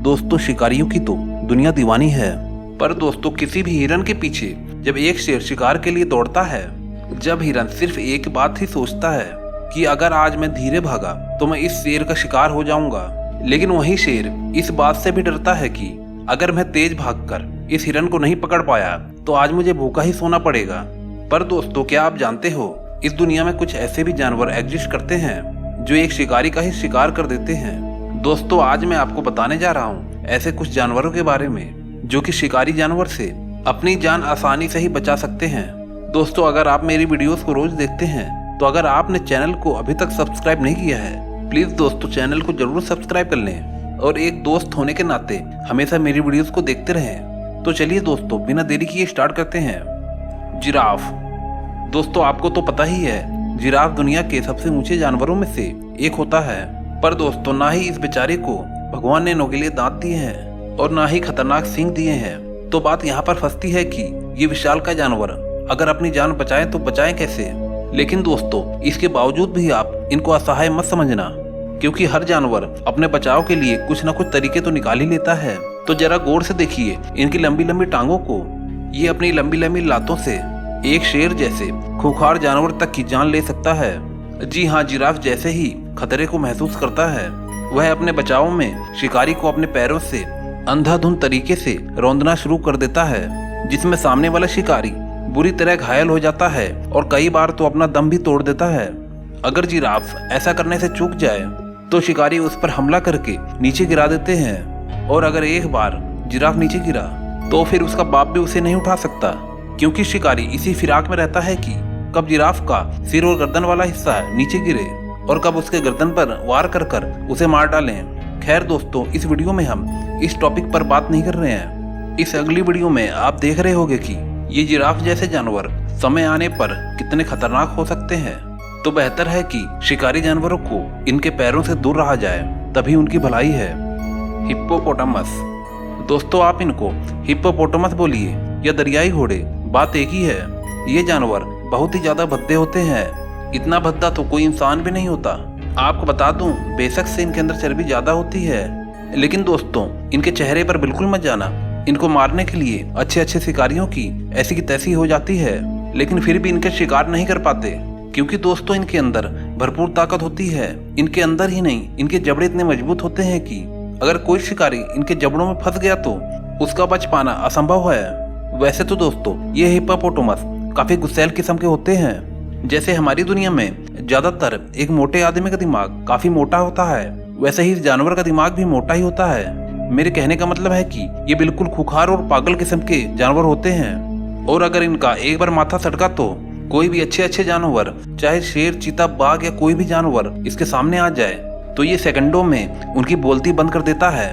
दोस्तों शिकारियों की तो दुनिया दीवानी है। पर दोस्तों किसी भी हिरन के पीछे जब एक शेर शिकार के लिए दौड़ता है, जब हिरन सिर्फ एक बात ही सोचता है कि अगर आज मैं धीरे भागा तो मैं इस शेर का शिकार हो जाऊंगा, लेकिन वही शेर इस बात से भी डरता है कि अगर मैं तेज भागकर इस हिरन को नहीं पकड़ पाया तो आज मुझे भूखा ही सोना पड़ेगा। पर दोस्तों क्या आप जानते हो, इस दुनिया में कुछ ऐसे भी जानवर एग्जिस्ट करते हैं जो एक शिकारी का ही शिकार कर देते हैं। दोस्तों आज मैं आपको बताने जा रहा हूँ ऐसे कुछ जानवरों के बारे में जो कि शिकारी जानवर से अपनी जान आसानी से ही बचा सकते हैं। दोस्तों अगर आप मेरी वीडियोस को रोज देखते हैं तो अगर आपने चैनल को अभी तक सब्सक्राइब नहीं किया है, प्लीज दोस्तों चैनल को जरूर सब्सक्राइब कर लें और एक दोस्त होने के नाते हमेशा मेरी वीडियोस को देखते रहें। तो चलिए दोस्तों बिना देरी किए स्टार्ट करते हैं। जिराफ। दोस्तों आपको तो पता ही है, जिराफ दुनिया के सबसे ऊंचे जानवरों में से एक होता है। पर दोस्तों ना ही इस बेचारे को भगवान ने नोकीले दांत दिए हैं और ना ही खतरनाक सींग दिए हैं। तो बात यहाँ पर फंसती है कि ये विशालकाय जानवर अगर अपनी जान बचाएं तो बचाएं कैसे। लेकिन दोस्तों इसके बावजूद भी आप इनको असहाय मत समझना, क्योंकि हर जानवर अपने बचाव के लिए कुछ न कुछ तरीके तो निकाल ही लेता है। तो जरा गौर से देखिए इनकी लंबी लंबी टांगों को। ये अपनी लंबी लंबी लातों से एक शेर जैसे खूंखार जानवर तक की जान ले सकता है। जी हाँ, जिराफ जैसे ही खतरे को महसूस करता है, वह अपने बचाव में शिकारी को अपने पैरों से अंधाधुंध तरीके से रौंदना शुरू कर देता है, जिसमें सामने वाला शिकारी बुरी तरह घायल हो जाता है और कई बार तो अपना दम भी तोड़ देता है। अगर जिराफ ऐसा करने से चूक जाए तो शिकारी उस पर हमला करके नीचे गिरा देते हैं, और अगर एक बार जिराफ नीचे गिरा तो फिर उसका बाप भी उसे नहीं उठा सकता, क्योंकि शिकारी इसी फिराक में रहता है कि कब जिराफ का सिर और गर्दन वाला हिस्सा नीचे गिरे और कब उसके गर्दन पर वार कर कर उसे मार डालें। खैर दोस्तों इस वीडियो में हम इस टॉपिक पर बात नहीं कर रहे हैं। इस अगली वीडियो में आप देख रहे होंगे कि ये जिराफ जैसे जानवर समय आने पर कितने खतरनाक हो सकते हैं। तो बेहतर है कि शिकारी जानवरों को इनके पैरों से दूर रहा जाए, तभी उनकी भलाई है। हिप्पोपोटामस। दोस्तों आप इनको हिप्पोपोटामस बोलिए या दरियाई घोड़े, बात एक ही है। ये जानवर बहुत ही ज्यादा भद्दे होते हैं। इतना भद्दा तो कोई इंसान भी नहीं होता। आपको बता दूं, बेशक से इनके अंदर चर्बी ज्यादा होती है, लेकिन दोस्तों इनके चेहरे पर बिल्कुल मत जाना। इनको मारने के लिए अच्छे अच्छे शिकारियों की ऐसी की तैसी हो जाती है, लेकिन फिर भी इनके शिकार नहीं कर पाते, क्योंकि दोस्तों इनके अंदर भरपूर ताकत होती है। इनके अंदर ही नहीं, इनके जबड़े इतने मजबूत होते हैं कि अगर कोई शिकारी इनके जबड़ों में फंस गया तो उसका बच पाना असंभव है। वैसे तो दोस्तों ये हिप्पोपोटामस काफी गुस्सैल किस्म के होते हैं। जैसे हमारी दुनिया में ज्यादातर एक मोटे आदमी का दिमाग काफी मोटा होता है, वैसे ही इस जानवर का दिमाग भी मोटा ही होता है। मेरे कहने का मतलब है कि ये बिल्कुल खुखार और पागल किस्म के जानवर होते हैं, और अगर इनका एक बार माथा सटका तो कोई भी अच्छे अच्छे जानवर, चाहे शेर, चीता, बाघ या कोई भी जानवर इसके सामने आ जाए तो ये सेकंडों में उनकी बोलती बंद कर देता है।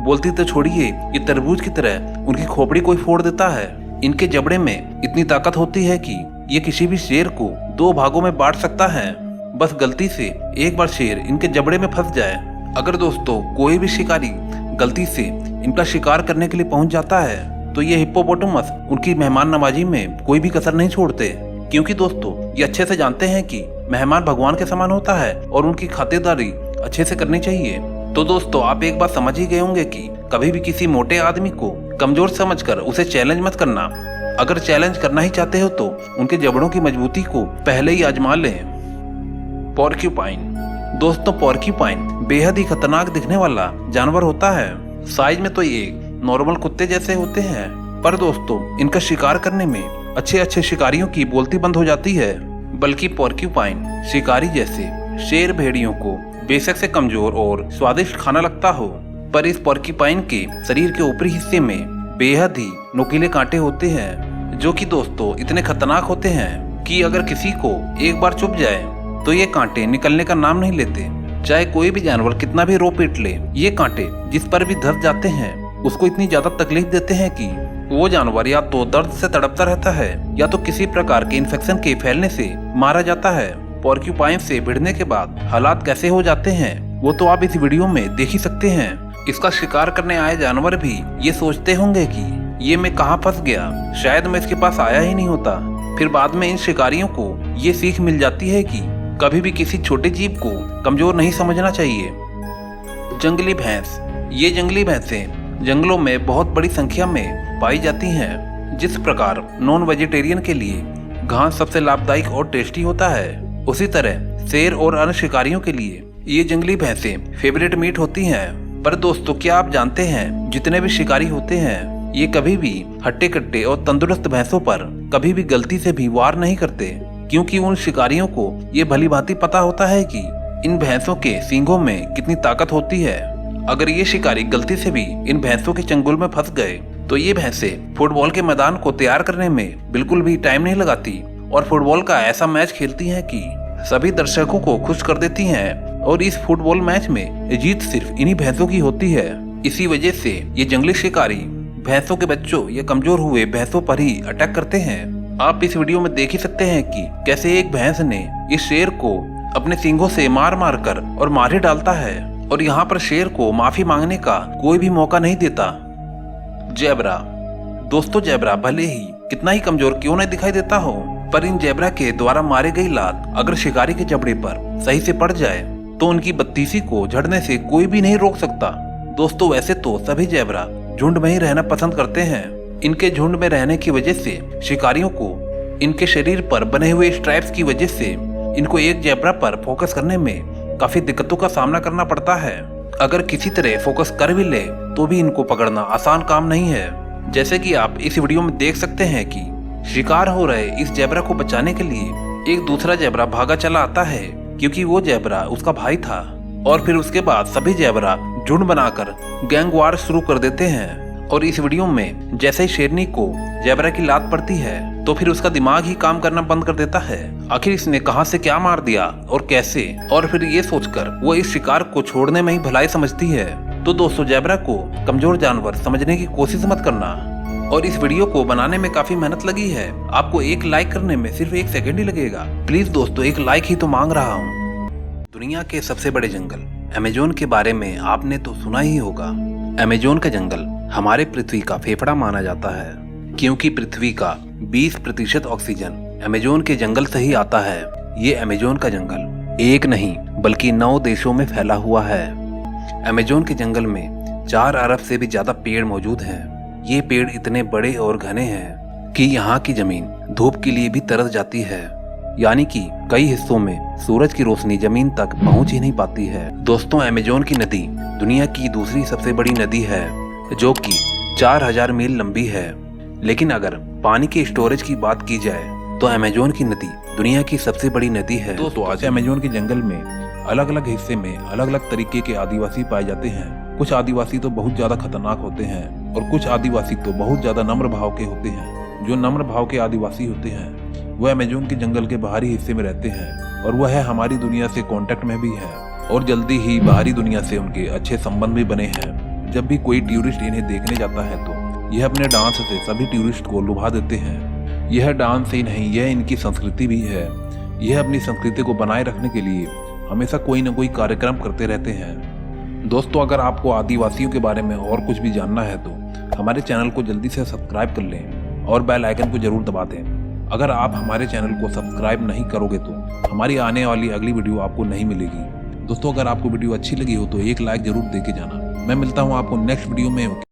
बोलती तो छोड़िए, ये तरबूज की तरह उनकी खोपड़ी कोई फोड़ देता है। इनके जबड़े में इतनी ताकत होती है कि ये किसी भी शेर को 2 भागों में बांट सकता है। बस गलती से एक बार शेर इनके जबड़े में फंस जाए। अगर दोस्तों कोई भी शिकारी गलती से इनका शिकार करने के लिए पहुंच जाता है तो ये हिप्पोपोटामस उनकी मेहमान नवाजी में कोई भी कसर नहीं छोड़ते, क्योंकि दोस्तों ये अच्छे से जानते हैं कि मेहमान भगवान के समान होता है और उनकी खातिरदारी अच्छे से करनी चाहिए। तो दोस्तों आप एक बात समझ ही गए होंगे कि कभी भी किसी मोटे आदमी को कमजोर समझकर उसे चैलेंज मत करना। अगर चैलेंज करना ही चाहते हो तो उनके जबड़ों की मजबूती को पहले ही आजमा लें। पोर्क्यूपाइन। दोस्तों पोर्क्यूपाइन बेहद ही खतरनाक दिखने वाला जानवर होता है। साइज में तो ये नॉर्मल कुत्ते जैसे होते हैं, पर दोस्तों इनका शिकार करने में अच्छे अच्छे शिकारियों की बोलती बंद हो जाती है। बल्कि पोर्क्यूपाइन शिकारी जैसे शेर, भेड़ियों को बेशक से कमजोर और स्वादिष्ट खाना लगता हो, पर इस पोर्क्यूपाइन के शरीर के ऊपरी हिस्से में बेहद ही नुकीले कांटे होते हैं, जो कि दोस्तों इतने खतरनाक होते हैं कि अगर किसी को एक बार चुभ जाए तो ये कांटे निकलने का नाम नहीं लेते। चाहे कोई भी जानवर कितना भी रो पीट ले, ये कांटे जिस पर भी धस जाते हैं उसको इतनी ज्यादा तकलीफ देते हैं कि वो जानवर या तो दर्द से तड़पता रहता है या तो किसी प्रकार के इन्फेक्शन के फैलने से मारा जाता है। पोर्क्यूपाइन से भिड़ने के बाद हालात कैसे हो जाते हैं वो तो आप इस वीडियो में देख ही सकते हैं। इसका शिकार करने आए जानवर भी ये सोचते होंगे कि ये मैं कहाँ फंस गया, शायद मैं इसके पास आया ही नहीं होता। फिर बाद में इन शिकारियों को ये सीख मिल जाती है कि कभी भी किसी छोटे जीव को कमजोर नहीं समझना चाहिए। जंगली भैंस। ये जंगली भैंसें जंगलों में बहुत बड़ी संख्या में पाई जाती हैं। जिस प्रकार नॉन वेजिटेरियन के लिए घास सबसे लाभदायक और टेस्टी होता है, उसी तरह शेर और अन्य शिकारियों के लिए ये जंगली भैंसें फेवरेट मीट होती हैं। पर दोस्तों, क्या आप जानते हैं जितने भी शिकारी होते हैं, ये कभी भी हट्टे कट्टे और तंदुरुस्त भैंसों पर कभी भी गलती से भी वार नहीं करते, क्योंकि उन शिकारियों को ये भली भांति पता होता है कि इन भैंसों के सींगों में कितनी ताकत होती है। अगर ये शिकारी गलती से भी इन भैंसों के चंगुल में फंस गए तो ये भैंसें फुटबॉल के मैदान को तैयार करने में बिल्कुल भी टाइम नहीं लगाती और फुटबॉल का ऐसा मैच खेलती हैं कि सभी दर्शकों को खुश कर देती हैं। और इस फुटबॉल मैच में जीत सिर्फ इन्हीं भैंसों की होती है। इसी वजह से ये जंगली शिकारी भैंसों के बच्चों या कमजोर हुए भैंसों पर ही अटैक करते हैं। आप इस वीडियो में देख ही सकते हैं कि कैसे एक भैंस ने इस शेर को अपने सींगों से मार मार कर और मार ही डालता है, और यहाँ पर शेर को माफी मांगने का कोई भी मौका नहीं देता। जेब्रा। दोस्तों, जेब्रा भले ही कितना ही कमजोर क्यों न दिखाई देता हो, पर इन जेब्रा के द्वारा मारे गई लात अगर शिकारी के जबड़े पर सही से पड़ जाए तो उनकी बत्तीसी को झड़ने से कोई भी नहीं रोक सकता। दोस्तों, वैसे तो सभी जेब्रा झुंड में ही रहना पसंद करते हैं। इनके झुंड में रहने की वजह से शिकारियों को इनके शरीर पर बने हुए स्ट्राइप्स की वजह से इनको एक जेब्रा पर फोकस करने में काफी दिक्कतों का सामना करना पड़ता है। अगर किसी तरह फोकस कर भी ले तो भी इनको पकड़ना आसान काम नहीं है। जैसे कि आप इस वीडियो में देख सकते हैं कि शिकार हो रहे इस जेब्रा को बचाने के लिए एक दूसरा जेब्रा भागा चला आता है, क्योंकि वो जेब्रा उसका भाई था। और फिर उसके बाद सभी जेब्रा झुंड बनाकर गैंग वार शुरू कर देते हैं। और इस वीडियो में जैसे ही शेरनी को जेब्रा की लात पड़ती है तो फिर उसका दिमाग ही काम करना बंद कर देता है। आखिर इसने कहां से क्या मार दिया और कैसे, और फिर ये सोचकर वो इस शिकार को छोड़ने में ही भलाई समझती है। तो दोस्तों, जेब्रा को कमजोर जानवर समझने की कोशिश मत करना। और इस वीडियो को बनाने में काफी मेहनत लगी है, आपको एक लाइक करने में सिर्फ 1 सेकंड ही लगेगा। प्लीज दोस्तों, एक लाइक ही तो मांग रहा हूँ। दुनिया के सबसे बड़े जंगल अमेजोन के बारे में आपने तो सुना ही होगा। अमेजोन का जंगल हमारे पृथ्वी का फेफड़ा माना जाता है, क्योंकि पृथ्वी का 20% ऑक्सीजन अमेजोन के जंगल से ही आता है। ये अमेजोन का जंगल एक नहीं बल्कि 9 देशों में फैला हुआ है। अमेजोन के जंगल में 4 अरब से भी ज्यादा पेड़ मौजूद हैं। ये पेड़ इतने बड़े और घने हैं कि यहाँ की जमीन धूप के लिए भी तरस जाती है, यानी कि कई हिस्सों में सूरज की रोशनी जमीन तक पहुंच ही नहीं पाती है। दोस्तों, अमेजोन की नदी दुनिया की दूसरी सबसे बड़ी नदी है, जो कि 4000 मील लंबी है। लेकिन अगर पानी के स्टोरेज की बात की जाए तो अमेजोन की नदी दुनिया की सबसे बड़ी नदी है। दोस्तों, आज अमेजोन के जंगल में अलग अलग हिस्से में अलग अलग तरीके के आदिवासी पाए जाते हैं। कुछ आदिवासी तो बहुत ज्यादा खतरनाक होते हैं और कुछ आदिवासी तो बहुत ज्यादा नम्र भाव के होते हैं। जो नम्र भाव के आदिवासी होते हैं वह अमेजोन के जंगल के बाहरी हिस्से में रहते हैं, और वह हमारी दुनिया से कांटेक्ट में भी है, और जल्दी ही बाहरी दुनिया से उनके अच्छे संबंध भी बने हैं। जब भी कोई टूरिस्ट इन्हें देखने जाता है तो यह अपने डांस से सभी टूरिस्ट को लुभा देते हैं। यह डांस ही नहीं, यह इनकी संस्कृति भी है। यह अपनी संस्कृति को बनाए रखने के लिए हमेशा कोई न कोई कार्यक्रम करते रहते हैं। दोस्तों, अगर आपको आदिवासियों के बारे में और कुछ भी जानना है तो हमारे चैनल को जल्दी से सब्सक्राइब कर लें और बेल आइकन को जरूर दबा दें। अगर आप हमारे चैनल को सब्सक्राइब नहीं करोगे तो हमारी आने वाली अगली वीडियो आपको नहीं मिलेगी। दोस्तों, अगर आपको वीडियो अच्छी लगी हो तो एक लाइक जरूर दे के जाना। मैं मिलता हूँ आपको नेक्स्ट वीडियो में।